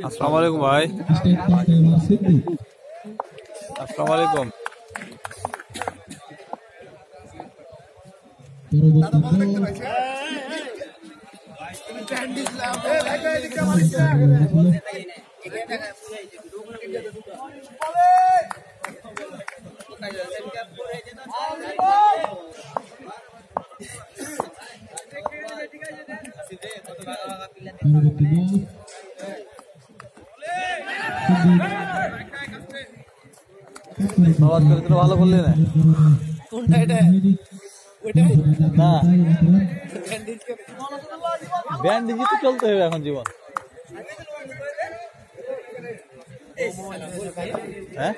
আসসালামু আলাইকুম ভাই। আসসালামু আলাইকুম। ভালো করলে না ব্যান্ডেজই তো চলতে হবে এখন জীবন। হ্যাঁ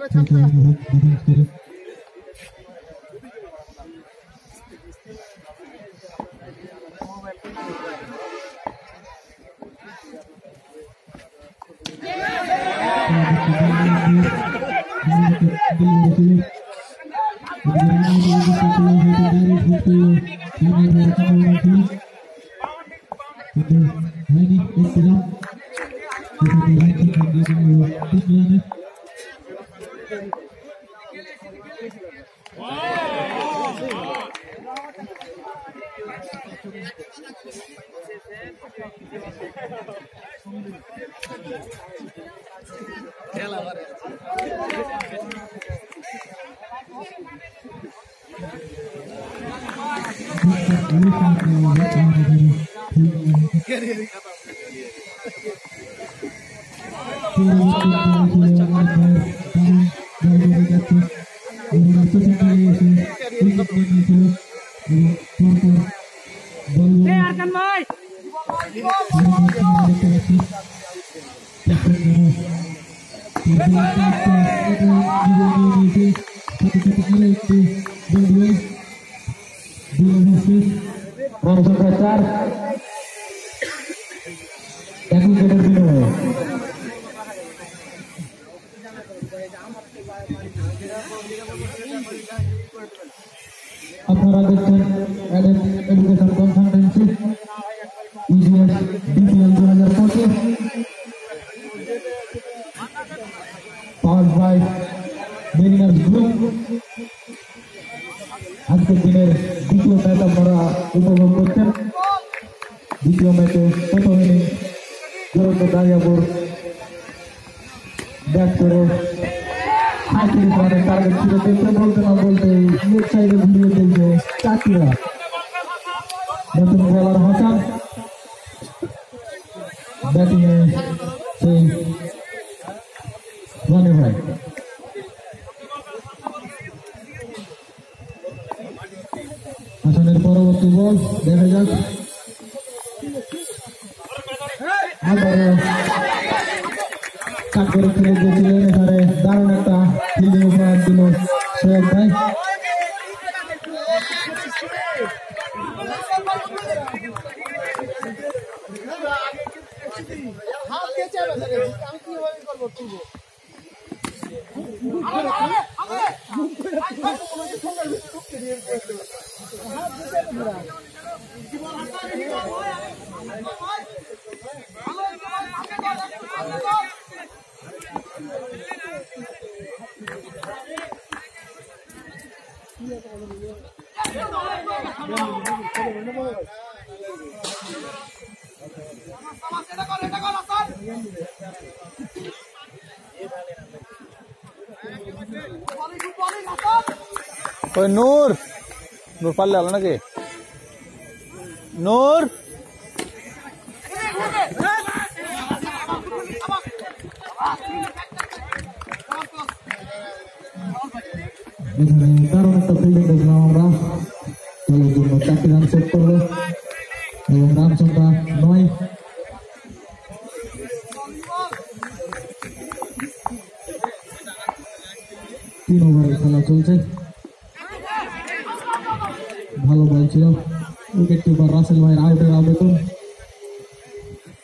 Satu-satu সংখ্যা 4 এক উইকেটের বিনিময়ে। আপনারা দেখছেন education consultancy EGS DPL 2025 powered by Mariners group. আজকের দিনের দ্বিতীয় ম্যাচ আপনারা উপভোগ করছেন। দ্বিতীয় ম্যাচে প্রথম ইনিংস দুরন্ত দারিয়াপুর ব্যাট করে 38 রানের টার্গেট ছিল। দেখতে বলতে না বলতে লেগ সাইডে ঘুরিয়ে দিয়েছে চাকিরা। নতুন বোলার হাসান ব্যাটিংয়ে সেই রানে ভাই। হাসানের পরবর্তী বল দেখা যাক। আবারও কাট করে ফেলে দিয়েছিলেন। এখানে দারুণ একটা ফিল্ডিং উপহার দিল সোহেব ভাই। ওই নূর নূর পারলে হলো নাকি নূর দারুণ একটা ফিল্ডিং দেখলাম আমরা। দলের জন্য 4টি রান সেট করলো এবং রান সংখ্যা 9। 3 ওভারের খেলা চলছে। ভালো বল ছিল। উইকেট কিপার রাসেল ভাইয়ের আউটের আবেদন,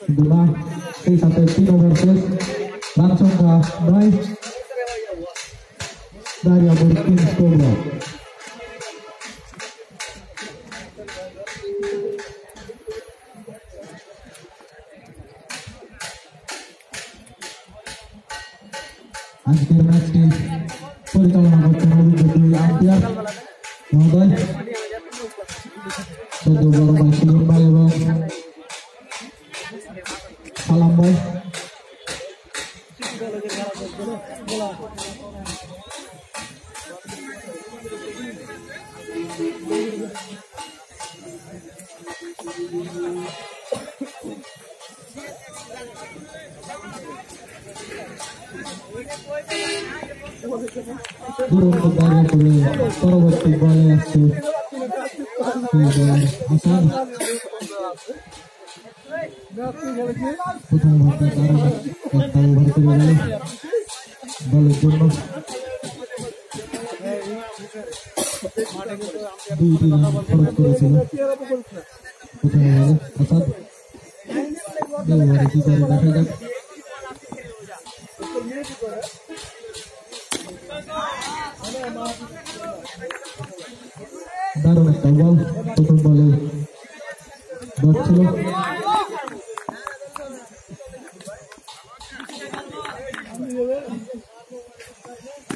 কিন্তু না, সেই সাথে 3 ওভার শেষ। রান সংখ্যা 9। দারিয়াপুর 3 স্কোর। আজকের ম্যাচটি পরিচালনা করছেন অভিজ্ঞ আম্পায়ার মহোদয়, সদ্য বড় ভাই সুমন ভাই এবং সালাম ভাই। দুরন্ত দাঁড়িয়ে করে পরবর্তী বলে আসছে হাসান। প্রথম ওভারটা দাঁড়ানো একটা ওভার করে গেল দলের জন্য। 2টি রান খরচ করেছিল প্রথম ওভারে হাসান। এই ওভারে কি করে দেখা যাক। দারুণ একটা বল, প্রথম বলে ডট ছিল।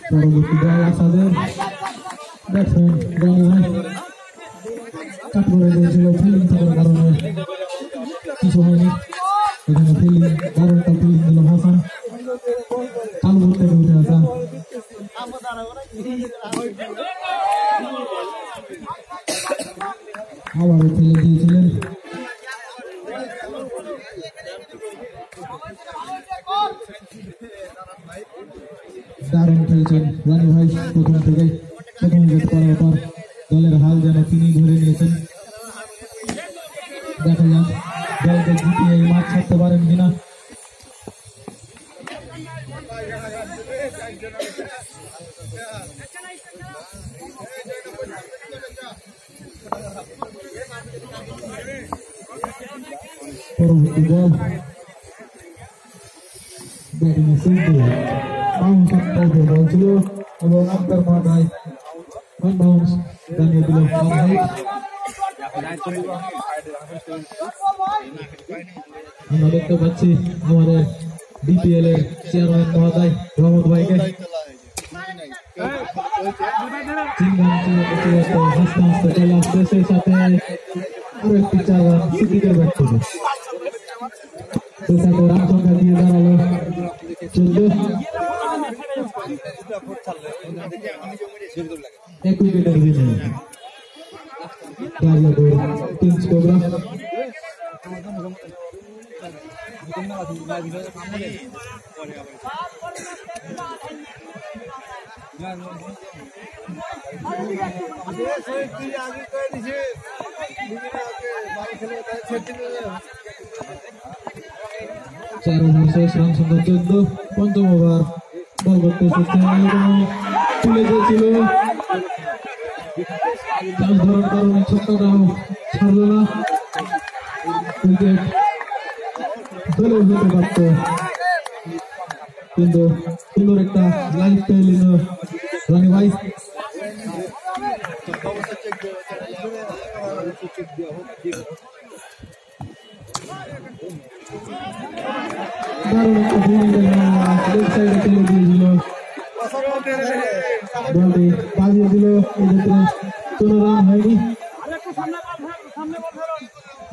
পরবর্তী বল আসাদের ব্যাটসম্যান রানি ভাই কাট করে দিয়েছিল। ফিল্ডিং থাকার কারণে কিছু হয়নি। এখানে ফিল্ডিং দারুণ একটা ফিল্ডিং দিল হাসান। কালুপুর থেকে উঠে আসা আবারও ফেলে দিয়েছিলেন। দারুণ খেলছেন রানি ভাই প্রথম থেকে। প্রথম উইকেট করার পর দলের হাল যেন তিনি ধরে নিয়েছেন। দেখা যাক দলকে জিতিয়ে এই মাঠ ছাড়তে পারেন কিনা। পরবর্তী বল ব্যাটিং সিদ্ধু বাউন্স টাইপের বল ছিল এবং আম্পায়ার মাথায় বাউন্স জানিয়ে দিল আমরা দেখতে পাচ্ছি আমাদের বিপিএল এর চেয়ারম্যান মহোদয় রহমত ভাইকে হাসতে হাসতে চলে আসছে সেই সাথে আরো একটি 4 রান সিদ্দিকের ব্যাট থেকে সেই সাথে রান সংখ্যা দিয়ে দাঁড়ালো 14 এক উইকেটের বিনিময়ে কিংস কোবরা চার ওভার শেষ রান সংখ্যা 14 পঞ্চম ওভার বল করতে এসেছে তুলে দিয়েছিল চাষ ধরার কারণে ছক্কাটাও ছাড়ল না উইকেট দলেও হতে পারত কিন্তু সুন্দর একটা লাইফ স্টাইল নিল রনি ভাই দারুণ একটা ফিল্ডিং লেফট সাইডে ফেলে দিয়েছিল বলটি বাজিয়ে দিল এক্ষেত্রে 15 রান হয়নি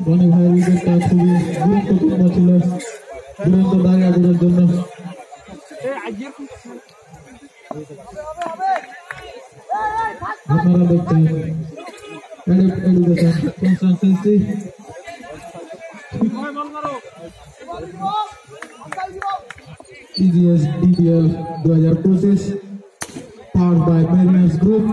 রনি ভাইয়ের উইকেটটা খুবই গুরুত্বপূর্ণ ছিল দুরন্ত দাঁড়িয়াপুরের জন্য আপনারা দেখছেন education consultancy EGS DPL 2025 powered by Mariners Group.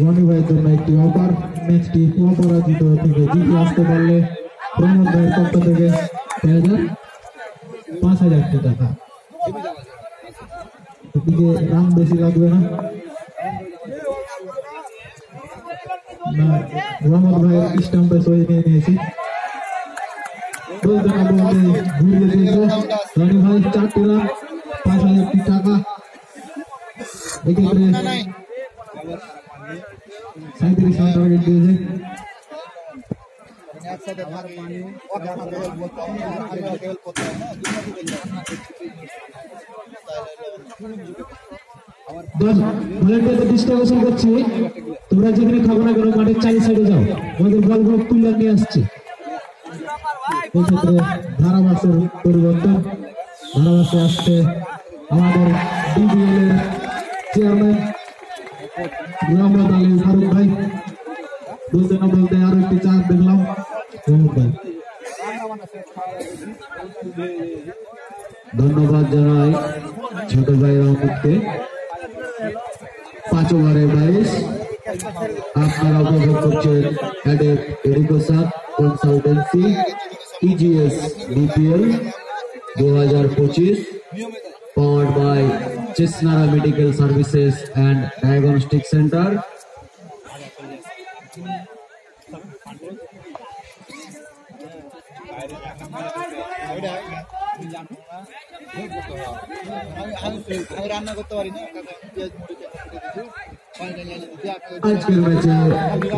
Roni ভাইয়ের জন্য একটি অফার ম্যাচটি অপরাজিত থেকে জিতে আসতে পারলে প্রমোদ ভাইয়ের পক্ষ থেকে 5,000 টাকা এদিকে রান বেশি লাগবে না রহমত ভাইয়ের স্টাম্পে সই নিয়ে নিয়েছি বলতে না বলতে ঘুরিয়ে দিয়েছে রনি ভাই 4টি রান 5,000 টাকা এক্ষেত্রে 37 রান টার্গেট দিয়েছে ডিস্ট্রিবিউশন করছি তোমরা যেখানে খাবো না কেন মাঠের 4 সাইডে যাও আমাদের বলগুলো তুলে নিয়ে আসছে এক্ষেত্রে ধারাভাষ্যের পরিবর্তন ধারাভাষ্যে আসছে আমাদের বিপিএল এর চেয়ারম্যান রহমত আলী ফারুক ভাই বলতে না বলতে আরো একটি চার দেখলাম রহমত ভাই ধন্যবাদ জানাই ছোট ভাই রহমতকে 5 ওভারে 22 আপনারা উপভোগ করছেন education consultancy EGS DPL 2025 powered by Chesnara Medical Services and Diagnostic Center. আজকের ম্যাচে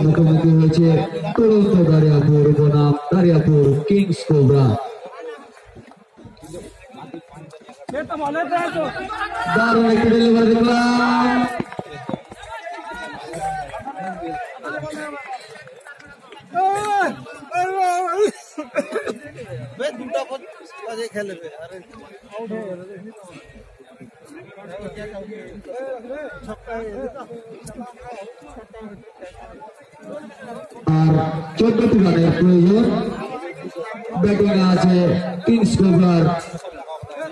মুখোমুখি হয়েছে তুরন্ত দারিয়াপুর বনাম দারিয়াপুর কিংস কোবরা দারুণ একটি ডেলিভারি দেখলাম খেলবে আর 14টি রানের প্রয়োজন ব্যাটিং আছে কিংস কোবরার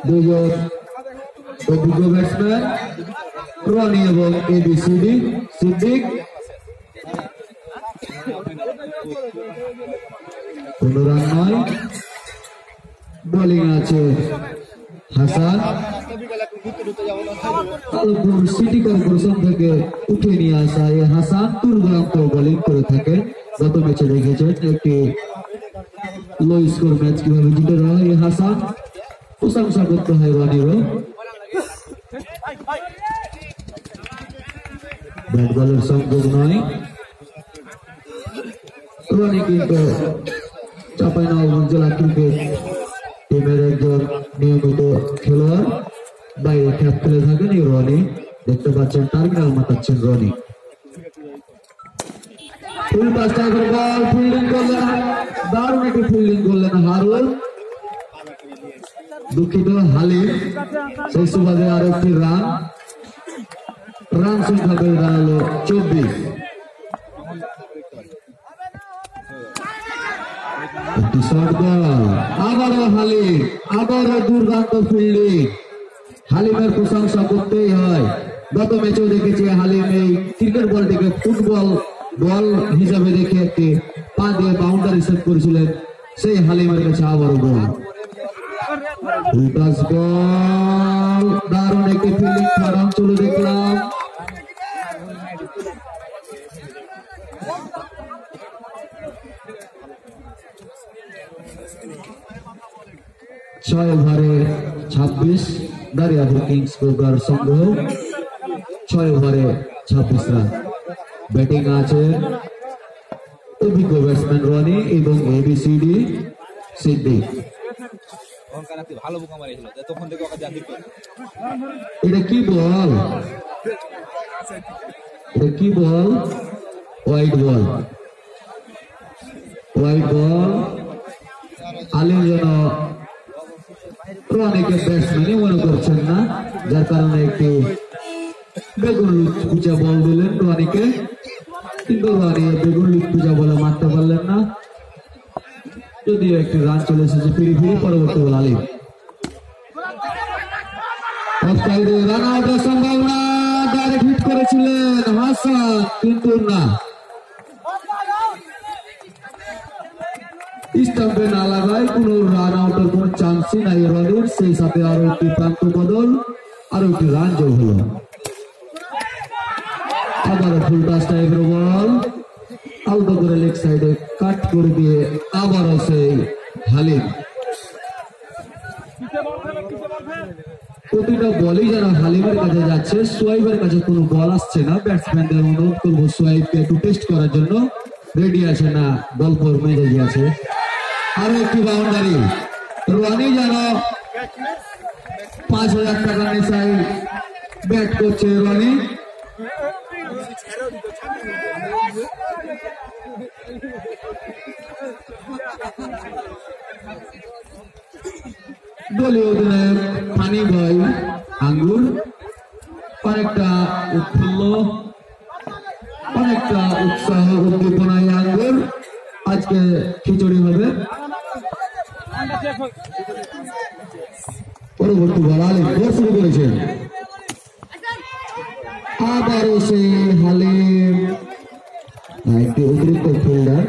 দুজন অভিজ্ঞ ব্যাটসম্যান রনি এবং এবিসিডি সিদ্দিক 15 রান নয় বোলিং আছে হাসান আলমপুর সিটি কর্পোরেশন থেকে উঠে নিয়ে আসা এই হাসান দুর্দান্ত বোলিং করে থাকে। গত ম্যাচে দেখেছেন একটি লো স্কোর ম্যাচ কিভাবে জিতে দেওয়া এই হাসান প্রশংসা করতে হয় রনিরও। ব্যাট বলের সংযোগ নয়, রনি কিন্তু চাঁপাইনবাবগঞ্জ জেলা ক্রিকেট টিমের একজন নিয়মিত খেলোয়াড়, বাইরে খ্যাপ খেলে থাকেন এই রনি। দেখতে পাচ্ছেন টার্মিনাল মাতাচ্ছেন রনি। ফুল পাস টাইপের বল, ফিল্ডিং করলেন, দারুণ একটি ফিল্ডিং করলেন হারুন, দুঃখিত হালিম। সেই সুবাদে আরো একটি রান সংখ্যা বেড়ে দাঁড়ালো 24। একটি শর্ট বল, আবারও হালিম, আবারও দুর্দান্ত ফিল্ডিং। হালিমের প্রশংসা করতেই হয়। গত ম্যাচেও দেখেছি হালিম এই ক্রিকেট বলটিকে ফুটবল বল হিসাবে দেখে একটি পা দিয়ে বাউন্ডারি সেট করেছিলেন, সেই হালিমের কাছে আবারও বল। দারুণ একটি ফিল্ডিং অঞ্চলে দেখলাম। ছয় ওভারে 26 দাঁড়িয়াপুর কিংস কোবরার সংগ্রহ, 6 ওভারে 26 রান। ব্যাটিং আছে অভিজ্ঞ ব্যাটসম্যান রনি এবং এবিসিডি সিদ্দিক। এটা কি বল, এটা কি বল? White ball, white ball. আলিম যেন রনিকে ব্যাটসম্যানই মনে করছেন না, যার কারণে একটি বেগুন লুচকুচা বল দিলেন রনিকে, কিন্তু রনি বেগুন লুচকুচা বলে মারতে পারলেন না, যদিও একটি রান চলে এসেছে ফিরি ফিরি। পরবর্তী বল আলিম, রান আউটের সম্ভাবনা, ডাইরেক্ট হিট করেছিলেন হাসান, কিন্তু না, স্টাম্পে না লাগায় কোন রান আউটের কোন চান্সই নাই রনির। সেই সাথে আরো একটি প্রান্ত বদল, আরো একটি রান যোগ হলো। আবারও ফুল টাচ টাইপের বল, আলতো করে লেগ সাইডে কাট করে দিয়ে আবারও সেই হালিম। প্রতিটা বলই যেন হালিমের কাছে যাচ্ছে, সোয়াইবের কাছে কোনো বল আসছে না। ব্যাটসম্যানদের অনুরোধ করবো সোয়াইবকে একটু টেস্ট করার জন্য, রেডি আছে না গল্পর মেজাজি আছে। আরো একটি বাউন্ডারি, রনি যেন 5000 টাকা নেশায় ব্যাট করছে রনি। দলীয় অধিনায়ক ফানি ভাই আঙ্গুর অনেকটা উৎফুল্ল, অনেকটা উৎসাহ উদ্দীপনায় আঙ্গুর। আজকে খিচুড়ি হবে। পরবর্তী বল আলিম শুরু করেছেন, আবারও সেই হালিম, একটি অতিরিক্ত ফিল্ডার।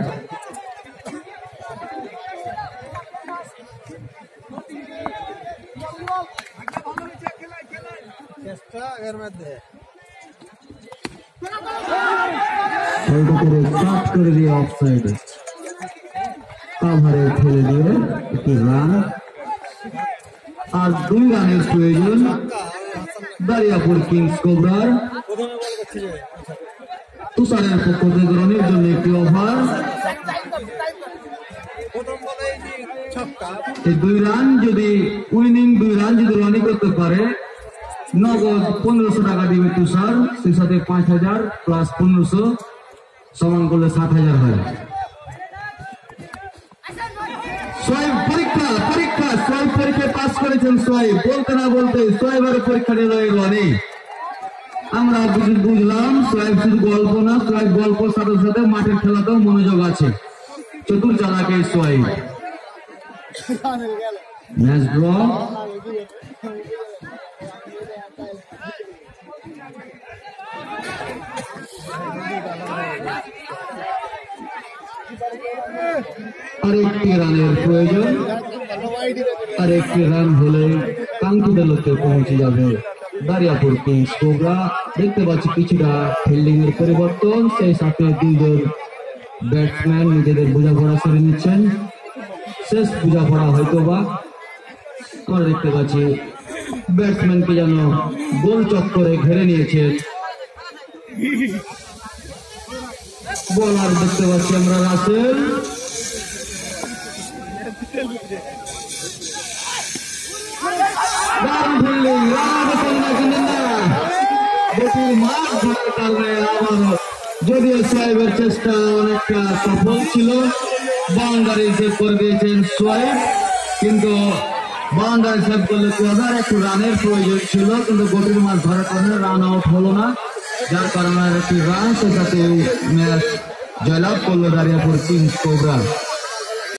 কাট করে দিয়ে অফ সাইডে কাভারে ফেলে দিয়ে একটি রান, আর 2 রানের প্রয়োজন দাঁড়িয়াপুর কিংস কোবরার। তুষারের পক্ষ থেকে রনির জন্য একটি ওভার। এই 2 রান যদি উইনিং 2 রান যদি রনি করতে পারে, নগদ 1500 টাকা দিবে তুষার, সেই সাথে 5000 প্লাস 1500 সমান করলে 7000 হয়। সোয়েব পরীক্ষা পরীক্ষা সোয়েব পরীক্ষায় পাস করেছেন সোয়েব, বলতে না বলতে সোয়েবের পরীক্ষা নিল রনি। আমরা বুঝলাম সোয়েব শুধু গল্প না, সোয়েব গল্পের সাথে সাথে মাঠের খেলাতেও মনোযোগ আছে। চতুর চালাক এই সোয়েব। Match draw. আরেকটি রানের প্রয়োজন। আর একটি রান হলে কাঙ্ক্ষিত লক্ষ্যে পৌঁছে যাবে দারিয়াপুর কিংস কোবরা। দেখতে পাচ্ছি কিছুটা ফিল্ডিং এর পরিবর্তন, সেই সাথে দুইজন ব্যাটসম্যান নিজেদের বোঝাপড়া সেরে নিচ্ছেন, শেষ বোঝাপড়া হয়তো বা। আমরা দেখতে পাচ্ছি ব্যাটসম্যানকে যেন গোল চক্করে ঘেরে নিয়েছে। বোলার দেখতে পাচ্ছি আমরা রাসেল, যদিও সোয়েবের চেষ্টা অনেকটা সফল ছিল, বাউন্ডারি সেভ করে দিয়েছেন সোয়েব, কিন্তু বাউন্ডারি সেভ করলে একটু রানের প্রয়োজন ছিল, কিন্তু গতির মাছ ধরার কারণে রান আউট হলো না, যার কারণে একটি রান, সে সাথে ম্যাচ জয়লাভ করলো দারিয়াপুর কিংস কোবরা।